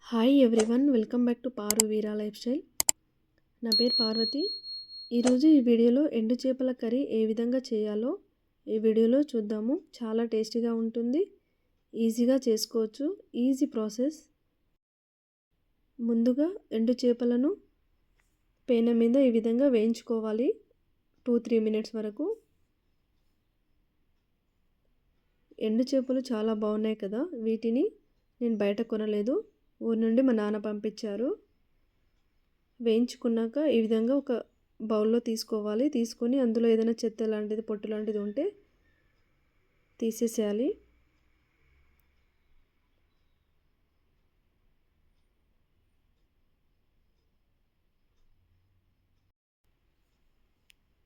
Hi everyone, welcome back to Paru Veera life style. నా పేరు పార్వతి. ఈరోజు ఈ వీడియోలో ఎండు చేపల కర్రీ ఏ విధంగా చేయాలో ఈ వీడియోలో చూద్దాము. చాలా టేస్టీగా ఉంటుంది, ఈజీగా చేసుకోవచ్చు. Easy process. ముందుగా ఎండు చేపలను పెనం మీద ఈ విధంగా వేయించుకోవాలి 2-3 మినిట్స్ వరకు. ఎండు చేపలు చాలా బాగున్నాయి కదా, వీటిని నేను బయట కొనలేదు, ఊరి నుండి మా నాన్న పంపించారు. వేయించుకున్నాక ఈ విధంగా ఒక బౌల్లో తీసుకోవాలి. తీసుకొని అందులో ఏదైనా చెత్త లాంటిది, పొట్టు లాంటిది ఉంటే తీసేసేయాలి.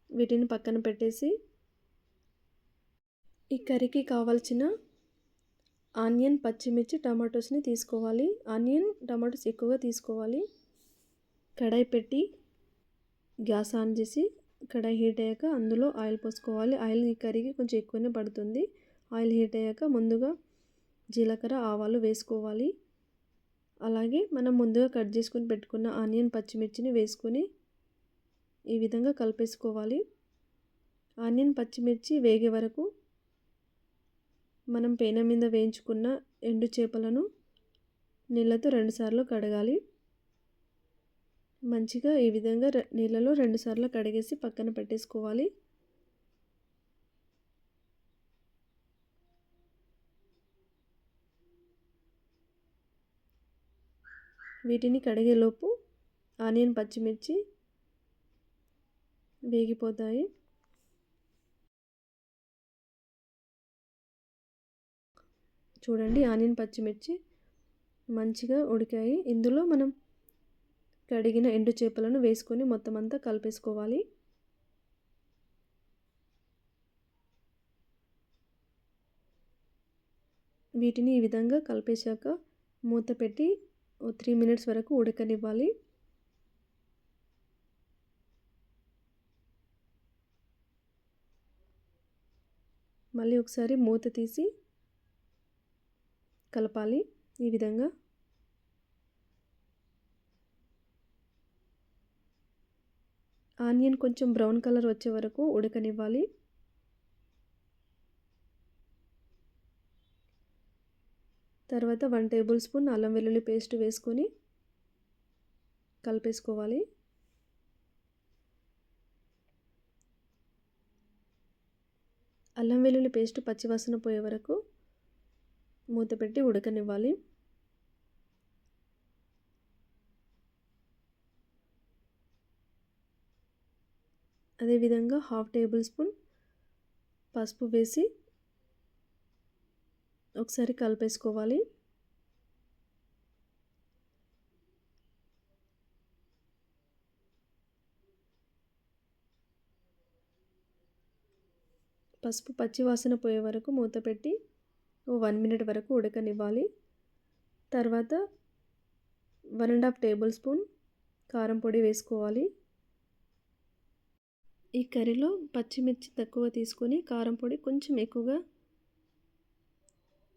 వీటిని పక్కన పెట్టేసి ఈ కర్రీకి కావాల్సిన ఆనియన్, పచ్చిమిర్చి, టమాటోస్ని తీసుకోవాలి. ఆనియన్, టమాటోస్ ఎక్కువగా తీసుకోవాలి. కడాయి పెట్టి గ్యాస్ ఆన్ చేసి కడాయి హీట్ అయ్యాక అందులో ఆయిల్ పోసుకోవాలి. ఆయిల్ ఈ కర్రీకి కొంచెం ఎక్కువనే పడుతుంది. ఆయిల్ హీట్ అయ్యాక ముందుగా జీలకర్ర, ఆవాలు వేసుకోవాలి. అలాగే మనం ముందుగా కట్ చేసుకొని పెట్టుకున్న ఆనియన్, పచ్చిమిర్చిని వేసుకొని ఈ విధంగా కలిపేసుకోవాలి. ఆనియన్, పచ్చిమిర్చి వేగే వరకు మనం పెనం మీద వేయించుకున్న ఎండు చేపలను నీళ్ళతో 2 సార్లు కడగాలి. మంచిగా ఈ విధంగా నీళ్ళలో 2 సార్లు కడిగేసి పక్కన పెట్టేసుకోవాలి. వీటిని కడిగేలోపు ఆనియన్, పచ్చిమిర్చి వేగిపోతాయి. చూడండి, ఆనియన్, పచ్చిమిర్చి మంచిగా ఉడికాయి. ఇందులో మనం కడిగిన ఎండు చేపలను వేసుకొని మొత్తం అంతా కలిపేసుకోవాలి. వీటిని ఈ విధంగా కలిపేశాక మూత పెట్టి 3 మినిట్స్ వరకు ఉడకనివ్వాలి. మళ్ళీ ఒకసారి మూత తీసి కలపాలి. ఈ విధంగా ఆనియన్ కొంచెం బ్రౌన్ కలర్ వచ్చే వరకు ఉడకనివ్వాలి. తర్వాత 1 టేబుల్ స్పూన్ అల్లం వెల్లుల్లి పేస్ట్ వేసుకొని కలిపేసుకోవాలి. అల్లం వెల్లుల్లి పేస్ట్ పచ్చివాసన పోయే వరకు మూత పెట్టి ఉడకనివ్వాలి. అదేవిధంగా 1/2 టేబుల్ స్పూన్ పసుపు వేసి ఒకసారి కలిపేసుకోవాలి. పసుపు పచ్చి వాసన పోయే వరకు మూత పెట్టి 1 మినిట్ వరకు ఉడకనివ్వాలి. తర్వాత 1.5 టేబుల్ స్పూన్ కారం పొడి వేసుకోవాలి. ఈ కర్రీలో పచ్చిమిర్చి తక్కువ తీసుకొని కారం పొడి కొంచెం ఎక్కువగా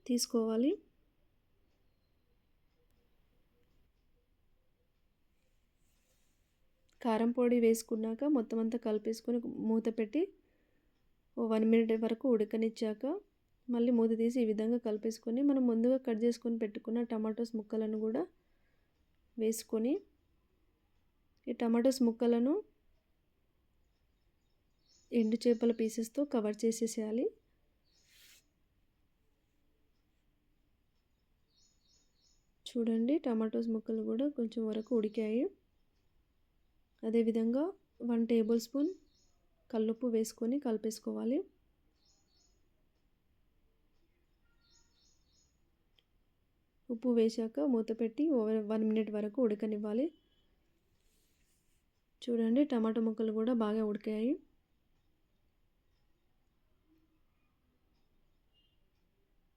తీసుకోవాలి. కారం పొడి వేసుకున్నాక మొత్తం అంతా కలిపేసుకొని మూత పెట్టి 1 మినిట్ వరకు ఉడకనిచ్చాక మళ్ళీ మూత తీసి ఈ విధంగా కలిపేసుకొని మనం ముందుగా కట్ చేసుకొని పెట్టుకున్న టమాటోస్ ముక్కలను కూడా వేసుకొని ఈ టమాటోస్ ముక్కలను ఎండు చేపల పీసెస్తో కవర్ చేసేసేయాలి. చూడండి, టమాటోస్ ముక్కలు కూడా కొంచెం వరకు ఉడికాయి. అదేవిధంగా 1 టేబుల్ స్పూన్ కల్లుప్పు వేసుకొని కలిపేసుకోవాలి. ఉప్పు వేశాక మూత పెట్టి 1 మినిట్ వరకు ఉడకనివ్వాలి. చూడండి, టమాటో ముక్కలు కూడా బాగా ఉడికాయి.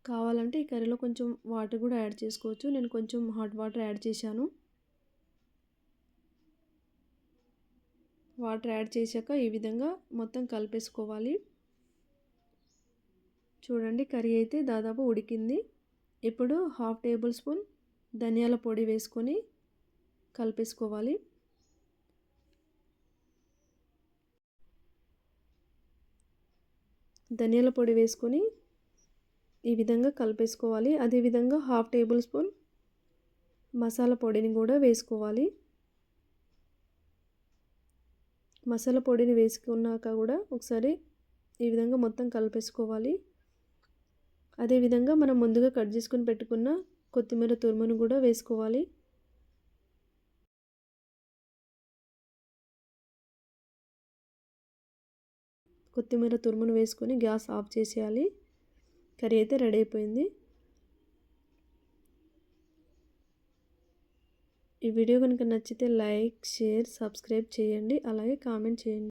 కావాలంటే ఈ కర్రీలో కొంచెం వాటర్ కూడా యాడ్ చేసుకోవచ్చు. నేను కొంచెం హాట్ వాటర్ యాడ్ చేశాను. వాటర్ యాడ్ చేశాక ఈ విధంగా మొత్తం కలిపేసుకోవాలి. చూడండి, కర్రీ అయితే దాదాపు ఉడికింది. ఇప్పుడు 1/2 టేబుల్ స్పూన్ ధనియాల పొడి వేసుకొని కలిపేసుకోవాలి. ధనియాల పొడి వేసుకొని ఈ విధంగా కలిపేసుకోవాలి. అదేవిధంగా 1/2 టేబుల్ స్పూన్ మసాలా పొడిని కూడా వేసుకోవాలి. మసాలా పొడిని వేసుకున్నాక కూడా ఒకసారి ఈ విధంగా మొత్తం కలిపేసుకోవాలి. అదేవిధంగా మనం ముందుగా కట్ చేసుకొని పెట్టుకున్న కొత్తిమీర తురుమును కూడా వేసుకోవాలి. కొత్తిమీర తురుమును వేసుకొని గ్యాస్ ఆఫ్ చేసేయాలి. కర్రీ అయితే రెడీ అయిపోయింది. ఈ వీడియో కనుక నచ్చితే లైక్, షేర్, సబ్స్క్రైబ్ చేయండి. అలాగే కామెంట్ చేయండి.